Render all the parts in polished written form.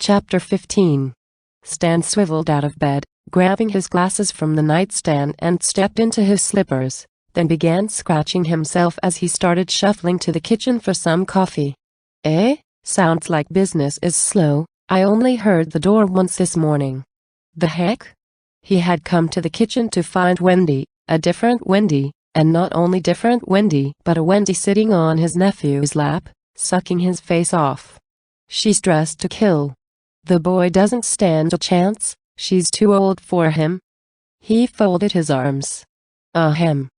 Chapter 15. Stan swiveled out of bed, grabbing his glasses from the nightstand and stepped into his slippers, then began scratching himself as he started shuffling to the kitchen for some coffee. Sounds like business is slow. I only heard the door once this morning. The heck? He had come to the kitchen to find Wendy, a different Wendy, and not only different Wendy but a Wendy sitting on his nephew's lap, sucking his face off. She's dressed to kill. The boy doesn't stand a chance, she's too old for him. He folded his arms. Ahem.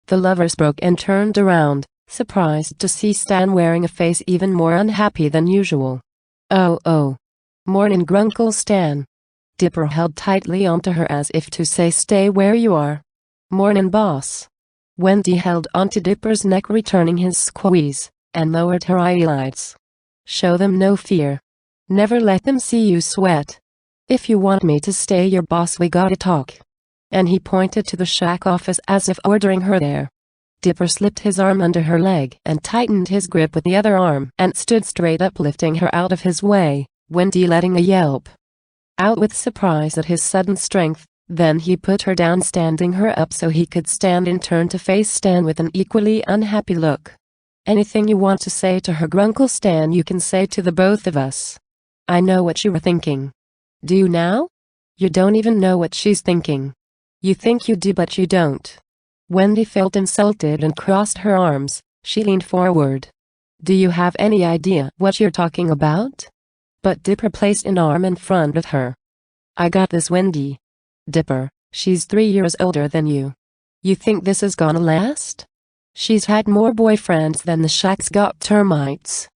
The lovers broke and turned around, surprised to see Stan wearing a face even more unhappy than usual. Oh. Mornin' Grunkle Stan. Dipper held tightly onto her as if to say stay where you are. Mornin' boss. Wendy held onto Dipper's neck, returning his squeeze, and lowered her eyelids. Show them no fear. Never let them see you sweat. If you want me to stay your boss, we gotta talk. And he pointed to the shack office as if ordering her there. Dipper slipped his arm under her leg and tightened his grip with the other arm and stood straight up, lifting her out of his way, Wendy letting a yelp out with surprise at his sudden strength. Then he put her down, standing her up so he could stand and turn to face Stan with an equally unhappy look. Anything you want to say to her, Grunkle Stan, you can say to the both of us. I know what you were thinking. Do you now? You don't even know what she's thinking. You think you do, but you don't. Wendy felt insulted and crossed her arms. She leaned forward. Do you have any idea what you're talking about? But Dipper placed an arm in front of her. I got this, Wendy. Dipper, she's 3 years older than you. You think this is gonna last? She's had more boyfriends than the shack's got termites.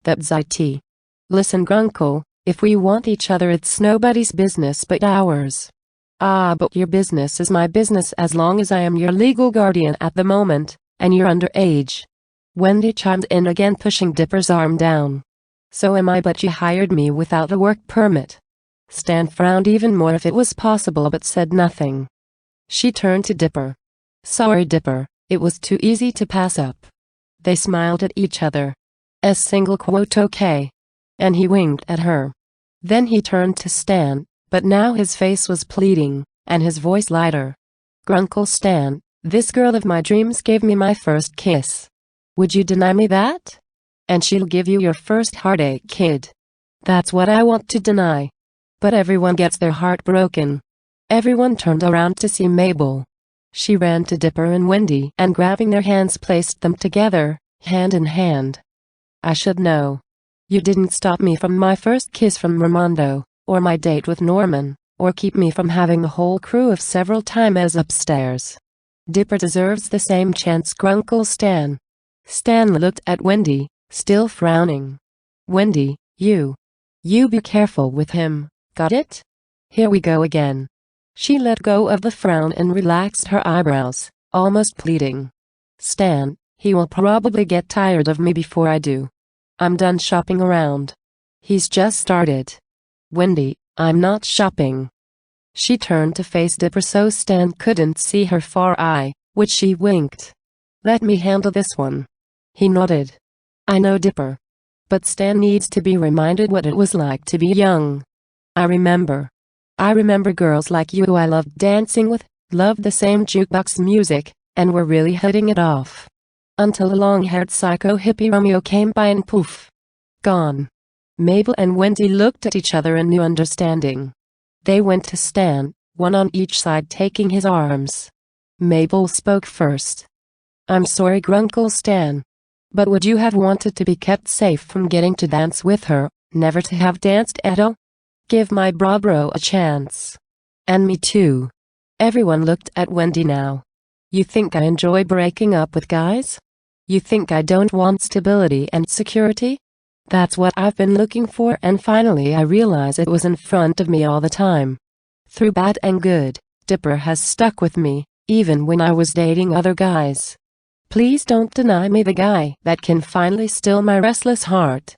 That's it. Listen, Grunkle, if we want each other, it's nobody's business but ours. But your business is my business as long as I am your legal guardian at the moment, and you're underage. Wendy chimed in again, pushing Dipper's arm down. So am I, but you hired me without a work permit. Stan frowned even more if it was possible, but said nothing. She turned to Dipper. Sorry, Dipper, it was too easy to pass up. They smiled at each other. Okay. And he winked at her. Then he turned to Stan, but now his face was pleading, and his voice lighter. Grunkle Stan, this girl of my dreams gave me my first kiss. Would you deny me that? And she'll give you your first heartache, kid. That's what I want to deny. But everyone gets their heart broken. Everyone turned around to see Mabel. She ran to Dipper and Wendy and, grabbing their hands, placed them together, hand in hand. I should know. You didn't stop me from my first kiss from Ramondo, or my date with Norman, or keep me from having the whole crew of several times upstairs. Dipper deserves the same chance, Grunkle Stan. Stan looked at Wendy, still frowning. Wendy, you be careful with him, got it? Here we go again. She let go of the frown and relaxed her eyebrows, almost pleading. Stan, he will probably get tired of me before I do. I'm done shopping around. He's just started. Wendy, I'm not shopping. She turned to face Dipper so Stan couldn't see her far eye, which she winked. Let me handle this one. He nodded. I know, Dipper. But Stan needs to be reminded what it was like to be young. I remember girls like you who I loved dancing with, loved the same jukebox music, and were really hitting it off. Until a long-haired psycho hippie Romeo came by and poof. Gone. Mabel and Wendy looked at each other in new understanding. They went to Stan, one on each side, taking his arms. Mabel spoke first. I'm sorry, Grunkle Stan. But would you have wanted to be kept safe from getting to dance with her, never to have danced at all? Give my bro a chance. And me too. Everyone looked at Wendy now. You think I enjoy breaking up with guys? You think I don't want stability and security? That's what I've been looking for, and finally I realize it was in front of me all the time. Through bad and good, Dipper has stuck with me, even when I was dating other guys. Please don't deny me the guy that can finally still my restless heart.